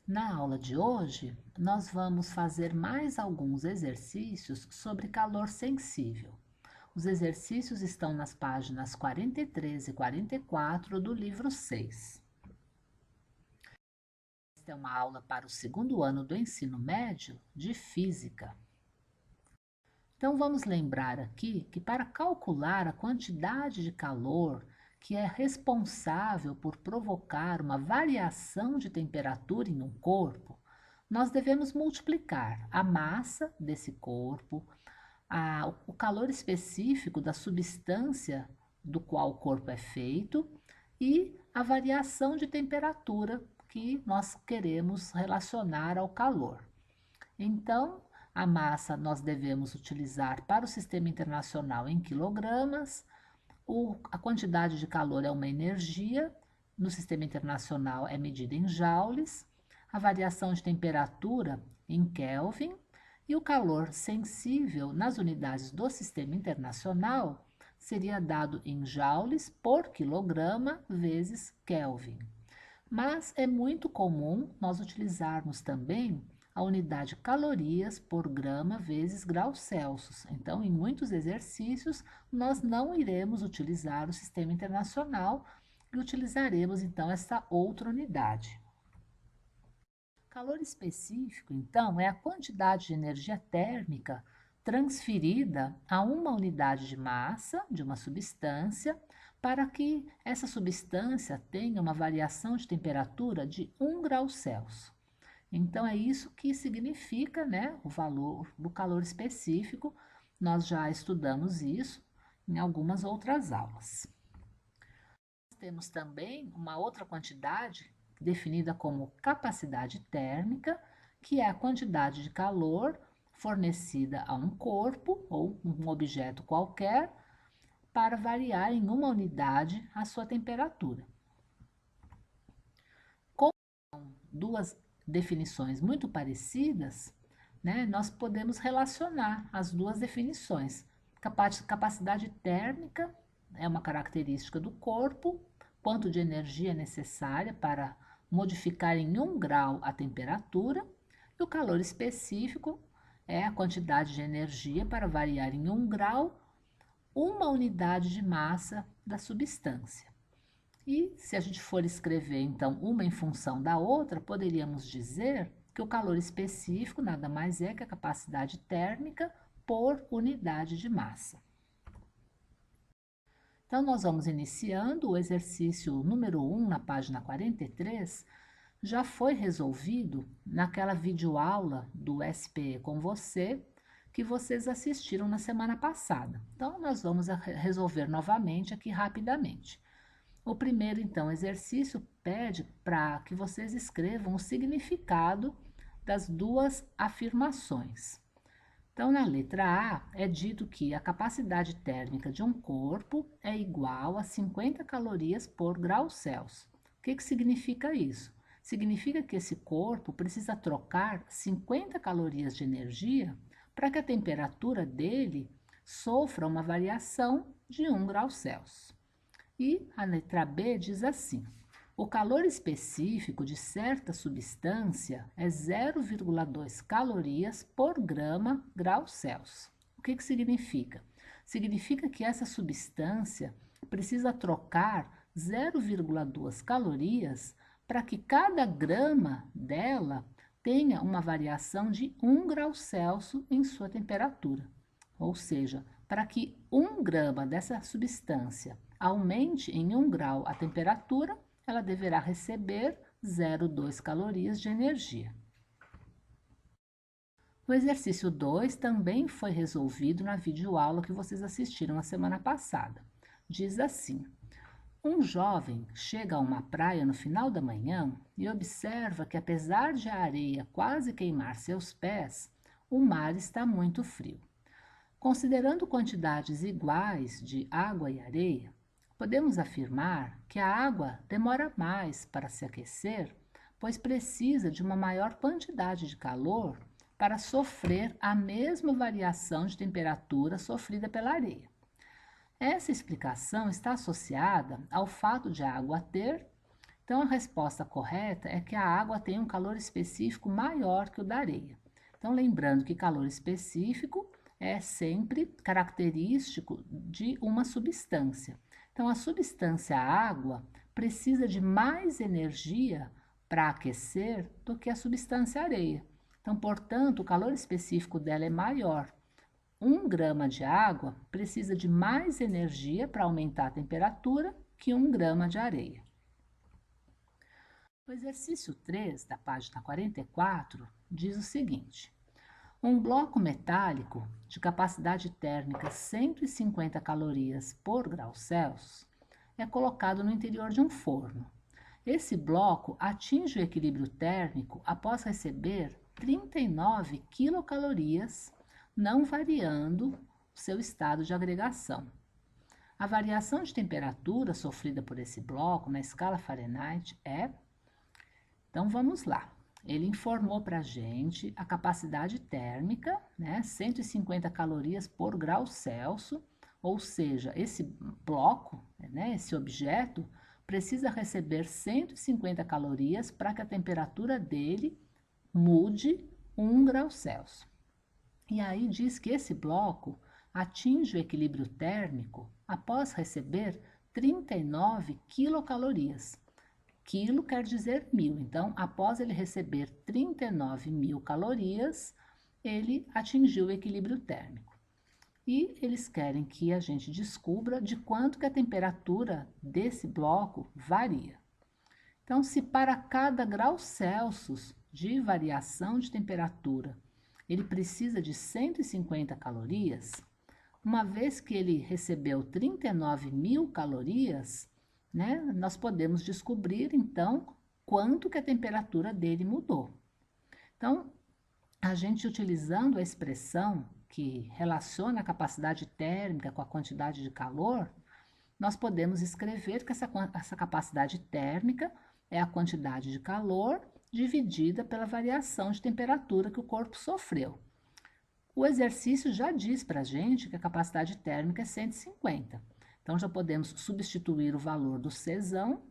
Na aula de hoje, nós vamos fazer mais alguns exercícios sobre calor sensível. Os exercícios estão nas páginas 43 e 44 do livro 6. Esta é uma aula para o segundo ano do ensino médio de Física. Então, vamos lembrar aqui que para calcular a quantidade de calor que é responsável por provocar uma variação de temperatura em um corpo, nós devemos multiplicar a massa desse corpo, o calor específico da substância do qual o corpo é feito e a variação de temperatura que nós queremos relacionar ao calor. Então, a massa nós devemos utilizar para o Sistema Internacional em quilogramas, a quantidade de calor é uma energia, no Sistema Internacional é medida em joules, a variação de temperatura em Kelvin e o calor sensível nas unidades do Sistema Internacional seria dado em joules por quilograma vezes Kelvin. Mas é muito comum nós utilizarmos também a unidade calorias por grama vezes graus Celsius. Então, em muitos exercícios, nós não iremos utilizar o Sistema Internacional e utilizaremos, então, essa outra unidade. Calor específico, então, é a quantidade de energia térmica transferida a uma unidade de massa de uma substância para que essa substância tenha uma variação de temperatura de 1 grau Celsius. Então, é isso que significa, né, o valor do calor específico. Nós já estudamos isso em algumas outras aulas. Nós temos também uma outra quantidade definida como capacidade térmica, que é a quantidade de calor fornecida a um corpo ou um objeto qualquer para variar em uma unidade a sua temperatura. Com duas definições muito parecidas, né, nós podemos relacionar as duas definições. Capacidade térmica é uma característica do corpo, quanto de energia é necessária para modificar em 1 grau a temperatura, e o calor específico é a quantidade de energia para variar em 1 grau uma unidade de massa da substância. E se a gente for escrever, então, uma em função da outra, poderíamos dizer que o calor específico nada mais é que a capacidade térmica por unidade de massa. Então, nós vamos iniciando o exercício número 1 na página 43. Já foi resolvido naquela videoaula do SPE com você, que vocês assistiram na semana passada. Então, nós vamos resolver novamente aqui rapidamente. O primeiro, então, exercício pede para que vocês escrevam o significado das duas afirmações. Então, na letra A, é dito que a capacidade térmica de um corpo é igual a 50 calorias por grau Celsius. O que significa isso? Significa que esse corpo precisa trocar 50 calorias de energia para que a temperatura dele sofra uma variação de 1 grau Celsius. E a letra B diz assim: o calor específico de certa substância é 0,2 calorias por grama grau Celsius. O que significa? Significa que essa substância precisa trocar 0,2 calorias para que cada grama dela tenha uma variação de 1 grau Celsius em sua temperatura. Ou seja, para que 1 grama dessa substância aumente em 1 grau a temperatura, ela deverá receber 0,2 calorias de energia. O exercício 2 também foi resolvido na videoaula que vocês assistiram na semana passada. Diz assim: um jovem chega a uma praia no final da manhã e observa que, apesar de a areia quase queimar seus pés, o mar está muito frio. Considerando quantidades iguais de água e areia, podemos afirmar que a água demora mais para se aquecer, pois precisa de uma maior quantidade de calor para sofrer a mesma variação de temperatura sofrida pela areia. Essa explicação está associada ao fato de a água ter Então, a resposta correta é que a água tem um calor específico maior que o da areia. Então, lembrando que calor específico é sempre característico de uma substância. Então, a substância água precisa de mais energia para aquecer do que a substância areia. Então, portanto, o calor específico dela é maior. 1 grama de água precisa de mais energia para aumentar a temperatura que 1 grama de areia. O exercício 3, da página 44, diz o seguinte: um bloco metálico de capacidade térmica 150 calorias por grau Celsius é colocado no interior de um forno. Esse bloco atinge o equilíbrio térmico após receber 39 quilocalorias, não variando o seu estado de agregação. A variação de temperatura sofrida por esse bloco na escala Fahrenheit é... Então, vamos lá. Ele informou para a gente a capacidade térmica, né, 150 calorias por grau Celsius, ou seja, esse bloco, né, esse objeto, precisa receber 150 calorias para que a temperatura dele mude 1 grau Celsius. E aí diz que esse bloco atinge o equilíbrio térmico após receber 39 quilocalorias. Quilo quer dizer 1000, então após ele receber 39.000 calorias, ele atingiu o equilíbrio térmico. E eles querem que a gente descubra de quanto que a temperatura desse bloco varia. Então, se para cada grau Celsius de variação de temperatura ele precisa de 150 calorias, uma vez que ele recebeu 39.000 calorias, né, nós podemos descobrir, então, quanto que a temperatura dele mudou. Então, a gente utilizando a expressão que relaciona a capacidade térmica com a quantidade de calor, nós podemos escrever que essa capacidade térmica é a quantidade de calor dividida pela variação de temperatura que o corpo sofreu. O exercício já diz para a gente que a capacidade térmica é 150. Então, já podemos substituir o valor do Czão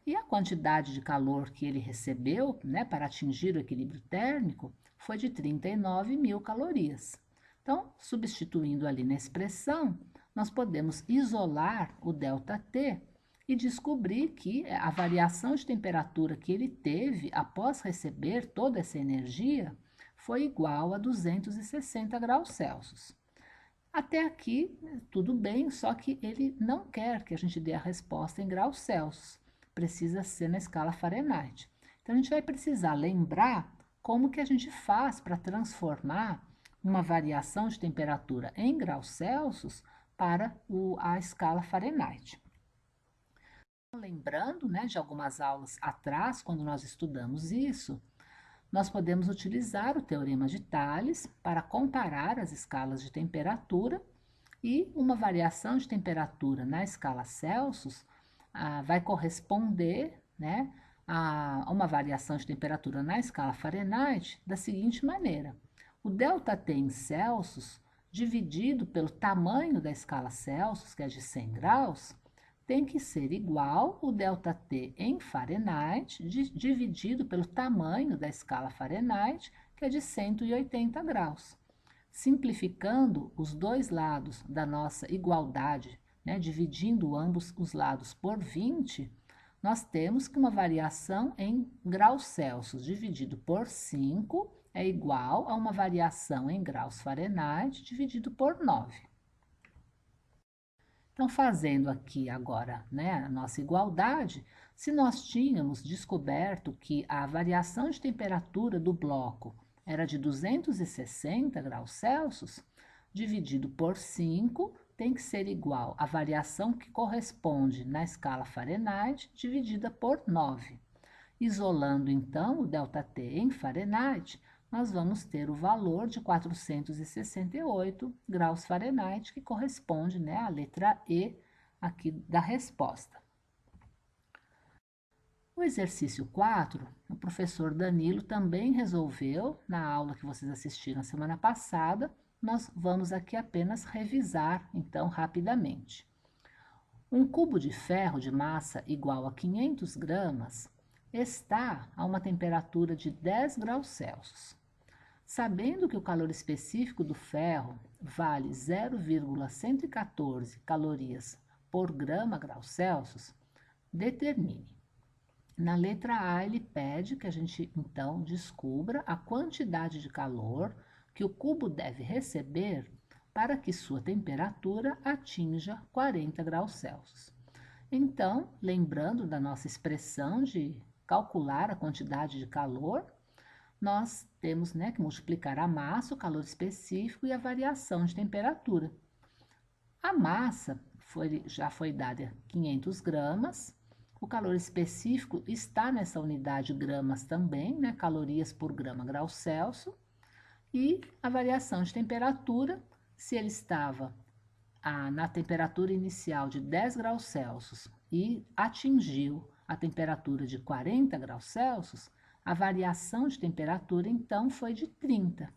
e a quantidade de calor que ele recebeu, né, para atingir o equilíbrio térmico foi de 39.000 calorias. Então, substituindo ali na expressão, nós podemos isolar o ΔT e descobrir que a variação de temperatura que ele teve após receber toda essa energia foi igual a 260 graus Celsius. Até aqui, tudo bem, só que ele não quer que a gente dê a resposta em graus Celsius. Precisa ser na escala Fahrenheit. Então, a gente vai precisar lembrar como que a gente faz para transformar uma variação de temperatura em graus Celsius para a escala Fahrenheit. Lembrando, né, de algumas aulas atrás, quando nós estudamos isso, nós podemos utilizar o Teorema de Thales para comparar as escalas de temperatura e uma variação de temperatura na escala Celsius vai corresponder, né, a uma variação de temperatura na escala Fahrenheit da seguinte maneira. O ΔT em Celsius dividido pelo tamanho da escala Celsius, que é de 100 graus, tem que ser igual o ΔT em Fahrenheit dividido pelo tamanho da escala Fahrenheit, que é de 180 graus. Simplificando os dois lados da nossa igualdade, né, dividindo ambos os lados por 20, nós temos que uma variação em graus Celsius dividido por 5 é igual a uma variação em graus Fahrenheit dividido por 9. Então, fazendo aqui agora, né, a nossa igualdade, se nós tínhamos descoberto que a variação de temperatura do bloco era de 260 graus Celsius, dividido por 5 tem que ser igual à variação que corresponde na escala Fahrenheit, dividida por 9. Isolando, então, o ΔT em Fahrenheit, nós vamos ter o valor de 468 graus Fahrenheit, que corresponde, né, à letra E aqui da resposta. O exercício 4, o professor Danilo também resolveu, na aula que vocês assistiram a semana passada, nós vamos aqui apenas revisar, então, rapidamente. Um cubo de ferro de massa igual a 500 gramas está a uma temperatura de 10 graus Celsius. Sabendo que o calor específico do ferro vale 0,114 calorias por grama grau Celsius, determine. Na letra A, ele pede que a gente, então, descubra a quantidade de calor que o cubo deve receber para que sua temperatura atinja 40 graus Celsius. Então, lembrando da nossa expressão de calcular a quantidade de calor, nós temos, que multiplicar a massa, o calor específico e a variação de temperatura. A massa já foi dada 500 gramas, o calor específico está nessa unidade gramas também, calorias por grama grau Celsius, e a variação de temperatura, se ele estava na temperatura inicial de 10 graus Celsius e atingiu a temperatura de 40 graus Celsius, a variação de temperatura, então, foi de 30,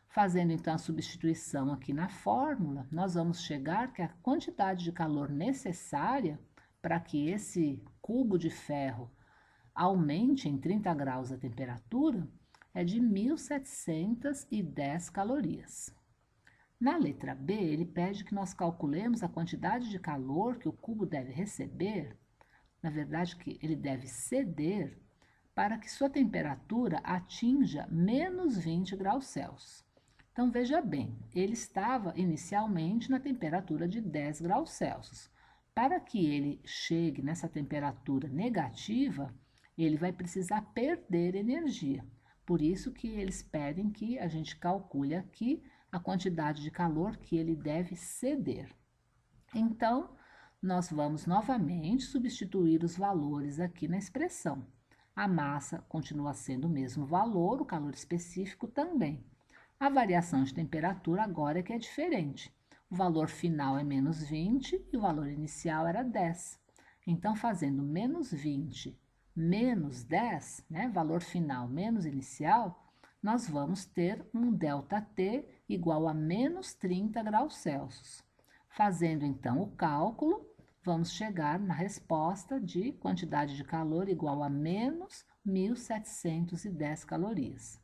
Fazendo, então, a substituição aqui na fórmula, nós vamos chegar que a quantidade de calor necessária para que esse cubo de ferro aumente em 30 graus a temperatura é de 1.710 calorias. Na letra B, ele pede que nós calculemos a quantidade de calor que o cubo deve receber, na verdade, que ele deve ceder, para que sua temperatura atinja menos 20 graus Celsius. Então, veja bem, ele estava inicialmente na temperatura de 10 graus Celsius. Para que ele chegue nessa temperatura negativa, ele vai precisar perder energia. Por isso que eles pedem que a gente calcule aqui a quantidade de calor que ele deve ceder. Então, nós vamos novamente substituir os valores aqui na expressão. A massa continua sendo o mesmo valor, o calor específico também. A variação de temperatura agora é que é diferente. O valor final é menos 20 e o valor inicial era 10. Então, fazendo menos 20 menos 10, valor final menos inicial, nós vamos ter um ΔT igual a menos 30 graus Celsius. Fazendo, então, o cálculo, vamos chegar na resposta de quantidade de calor igual a menos 1.710 calorias.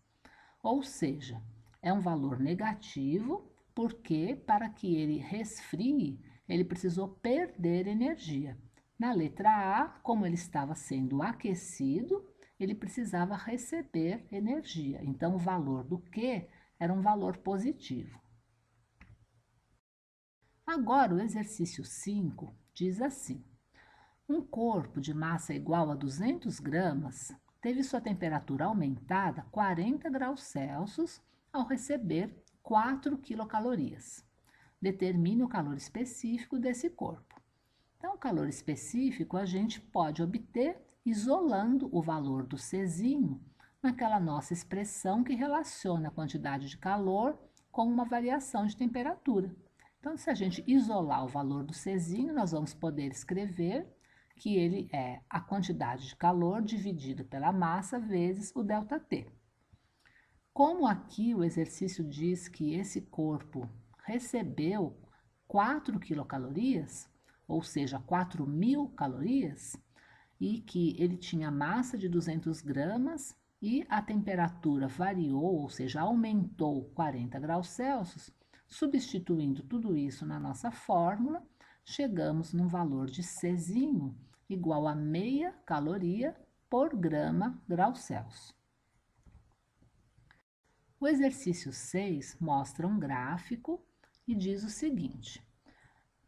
Ou seja, é um valor negativo, porque para que ele resfrie, ele precisou perder energia. Na letra A, como ele estava sendo aquecido, ele precisava receber energia. Então, o valor do Q era um valor positivo. Agora, o exercício 5 diz assim: um corpo de massa igual a 200 gramas teve sua temperatura aumentada 40 graus Celsius ao receber 4 quilocalorias. Determine o calor específico desse corpo. Então, o calor específico a gente pode obter isolando o valor do Czinho naquela nossa expressão que relaciona a quantidade de calor com uma variação de temperatura. Então, se a gente isolar o valor do Czinho, nós vamos poder escrever que ele é a quantidade de calor dividido pela massa vezes o ΔT. Como aqui o exercício diz que esse corpo recebeu 4 quilocalorias, ou seja, 4.000 calorias, e que ele tinha massa de 200 gramas e a temperatura variou, ou seja, aumentou 40 graus Celsius, substituindo tudo isso na nossa fórmula, chegamos num valor de Czinho igual a meia caloria por grama grau Celsius. O exercício 6 mostra um gráfico e diz o seguinte: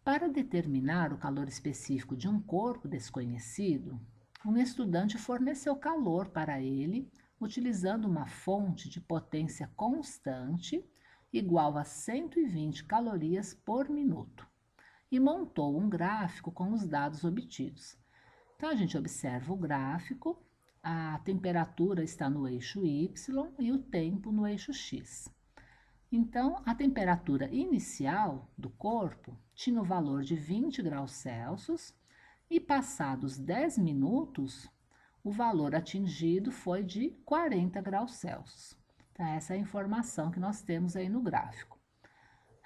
para determinar o calor específico de um corpo desconhecido, um estudante forneceu calor para ele utilizando uma fonte de potência constante igual a 120 calorias por minuto e montou um gráfico com os dados obtidos. Então, a gente observa o gráfico, a temperatura está no eixo Y e o tempo no eixo X. Então, a temperatura inicial do corpo tinha o valor de 20 graus Celsius e, passados 10 minutos, o valor atingido foi de 40 graus Celsius. Então, essa é a informação que nós temos aí no gráfico.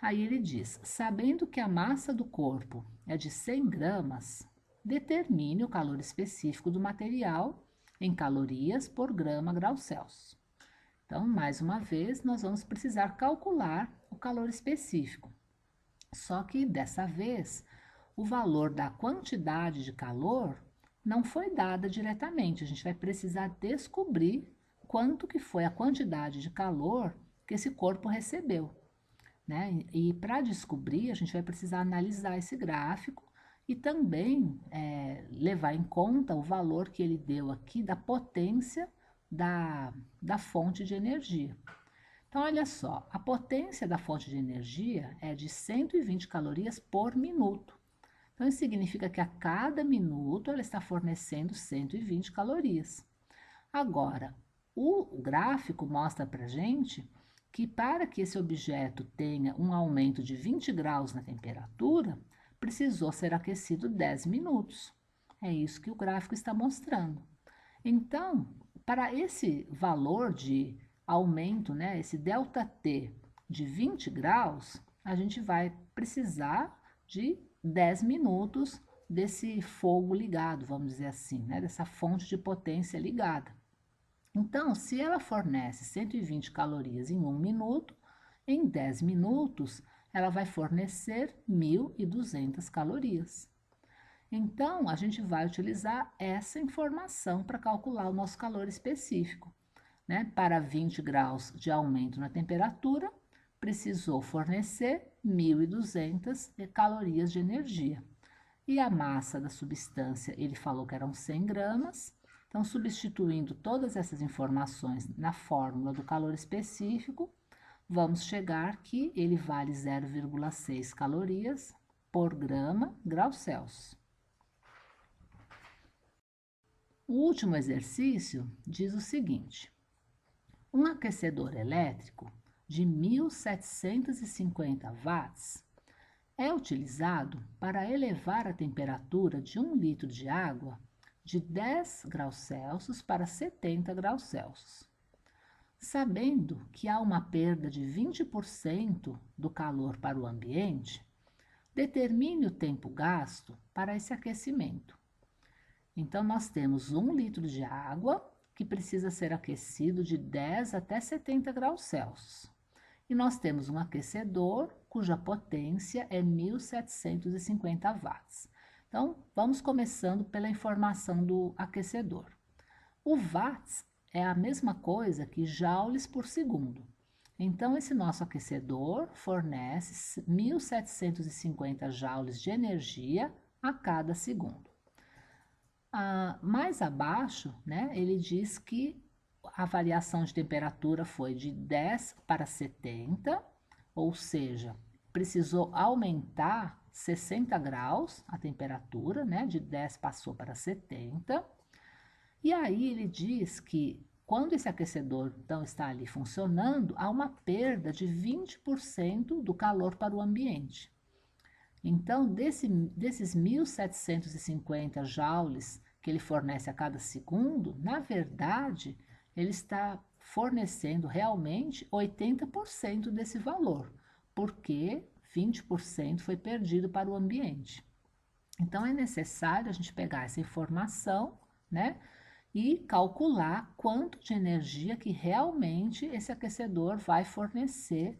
Aí ele diz: sabendo que a massa do corpo é de 100 gramas, determine o calor específico do material em calorias por grama grau Celsius. Então, mais uma vez, nós vamos precisar calcular o calor específico. Só que dessa vez, o valor da quantidade de calor não foi dada diretamente. A gente vai precisar descobrir quanto que foi a quantidade de calor que esse corpo recebeu, né? E para descobrir, a gente vai precisar analisar esse gráfico e também levar em conta o valor que ele deu aqui da potência da fonte de energia. Então, olha só, a potência da fonte de energia é de 120 calorias por minuto. Então, isso significa que a cada minuto ela está fornecendo 120 calorias. Agora, o gráfico mostra para a gente que para que esse objeto tenha um aumento de 20 graus na temperatura, precisou ser aquecido 10 minutos. É isso que o gráfico está mostrando. Então, para esse valor de aumento, né, esse ΔT de 20 graus, a gente vai precisar de 10 minutos desse fogo ligado, vamos dizer assim, né, dessa fonte de potência ligada. Então, se ela fornece 120 calorias em 1 minuto, em 10 minutos ela vai fornecer 1.200 calorias. Então, a gente vai utilizar essa informação para calcular o nosso calor específico, né? Para 20 graus de aumento na temperatura, precisou fornecer 1.200 calorias de energia. E a massa da substância, ele falou que eram 100 gramas. Então, substituindo todas essas informações na fórmula do calor específico, vamos chegar que ele vale 0,6 calorias por grama grau Celsius. O último exercício diz o seguinte: um aquecedor elétrico de 1.750 watts é utilizado para elevar a temperatura de 1 litro de água de 10 graus Celsius para 70 graus Celsius. Sabendo que há uma perda de 20% do calor para o ambiente, determine o tempo gasto para esse aquecimento. Então, nós temos 1 litro de água que precisa ser aquecido de 10 até 70 graus Celsius. E nós temos um aquecedor cuja potência é 1.750 watts. Então, vamos começando pela informação do aquecedor. O watts é a mesma coisa que joules por segundo. Então, esse nosso aquecedor fornece 1.750 joules de energia a cada segundo. Mais abaixo, né, ele diz que a variação de temperatura foi de 10 para 70, ou seja, precisou aumentar 60 graus a temperatura, né, de 10 passou para 70. E aí ele diz que quando esse aquecedor então está ali funcionando, há uma perda de 20% do calor para o ambiente. Então, desses 1.750 joules que ele fornece a cada segundo, na verdade, ele está fornecendo realmente 80% desse valor, porque 20% foi perdido para o ambiente. Então, é necessário a gente pegar essa informação, né, e calcular quanto de energia que realmente esse aquecedor vai fornecer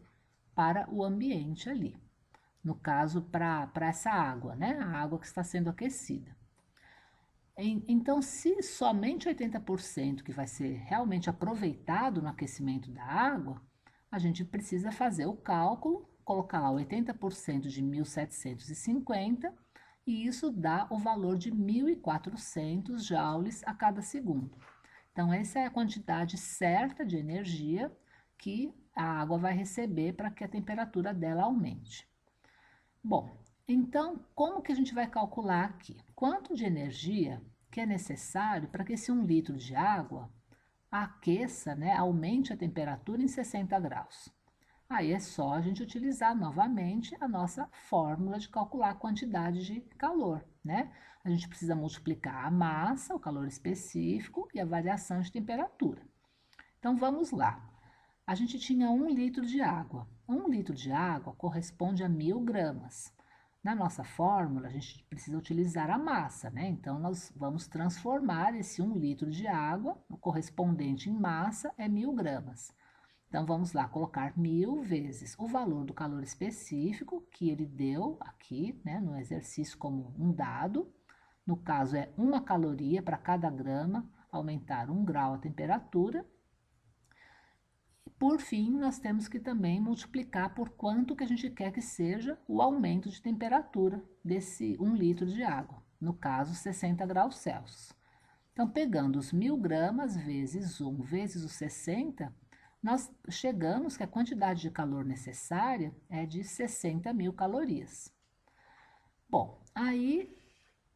para o ambiente ali. No caso, para essa água, né, a água que está sendo aquecida. Então, se somente 80% que vai ser realmente aproveitado no aquecimento da água, a gente precisa fazer o cálculo, colocar lá 80% de 1.750 e isso dá o valor de 1.400 joules a cada segundo. Então, essa é a quantidade certa de energia que a água vai receber para que a temperatura dela aumente. Bom, então, como que a gente vai calcular aqui? Quanto de energia que é necessário para que esse 1 litro de água aqueça, né, aumente a temperatura em 60 graus? Aí é só a gente utilizar novamente a nossa fórmula de calcular a quantidade de calor, né? A gente precisa multiplicar a massa, o calor específico e a variação de temperatura. Então, vamos lá. A gente tinha 1 litro de água. 1 litro de água corresponde a 1.000 gramas. Na nossa fórmula, a gente precisa utilizar a massa, né? Então, nós vamos transformar esse 1 litro de água, o correspondente em massa é 1.000 gramas. Então, vamos lá, colocar 1.000 vezes o valor do calor específico que ele deu aqui, né, no exercício como um dado. No caso, é 1 caloria para cada grama, aumentar 1 grau a temperatura. Por fim, nós temos que também multiplicar por quanto que a gente quer que seja o aumento de temperatura desse 1 litro de água, no caso 60 graus Celsius. Então, pegando os 1.000 gramas vezes 1 vezes os 60, nós chegamos que a quantidade de calor necessária é de 60.000 calorias. Bom, aí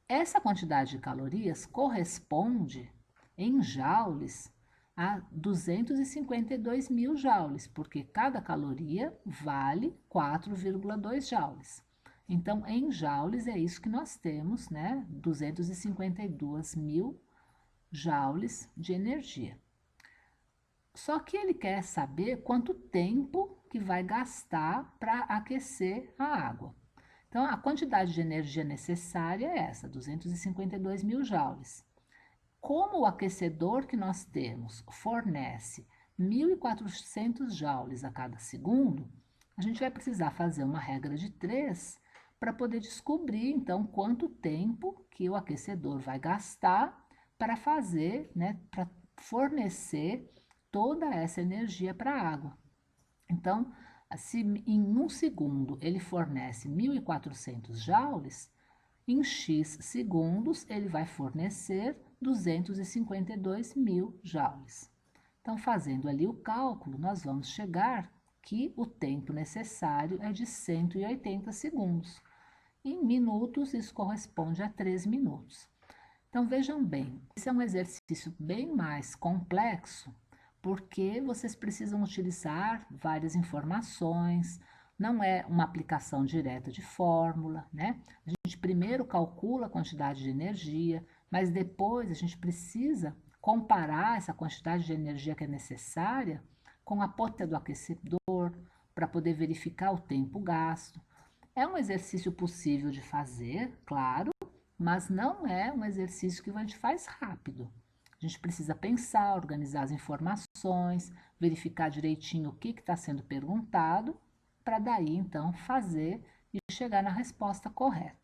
essa quantidade de calorias corresponde em joules a 252.000 joules, porque cada caloria vale 4,2 joules. Então, em joules é isso que nós temos, né? 252.000 joules de energia. Só que ele quer saber quanto tempo que vai gastar para aquecer a água. Então, a quantidade de energia necessária é essa, 252.000 joules. Como o aquecedor que nós temos fornece 1.400 joules a cada segundo, a gente vai precisar fazer uma regra de 3 para poder descobrir, então, quanto tempo que o aquecedor vai gastar para fazer, né, para fornecer toda essa energia para a água. Então, se em 1 segundo ele fornece 1.400 joules, em X segundos ele vai fornecer 252.000 joules. Então, fazendo ali o cálculo, nós vamos chegar que o tempo necessário é de 180 segundos. Em minutos, isso corresponde a 3 minutos. Então, vejam bem, esse é um exercício bem mais complexo, porque vocês precisam utilizar várias informações, não é uma aplicação direta de fórmula, né? A gente primeiro calcula a quantidade de energia, mas depois a gente precisa comparar essa quantidade de energia que é necessária com a potência do aquecedor para poder verificar o tempo gasto. É um exercício possível de fazer, claro, mas não é um exercício que a gente faz rápido. A gente precisa pensar, organizar as informações, verificar direitinho o que está sendo perguntado, para daí então fazer e chegar na resposta correta.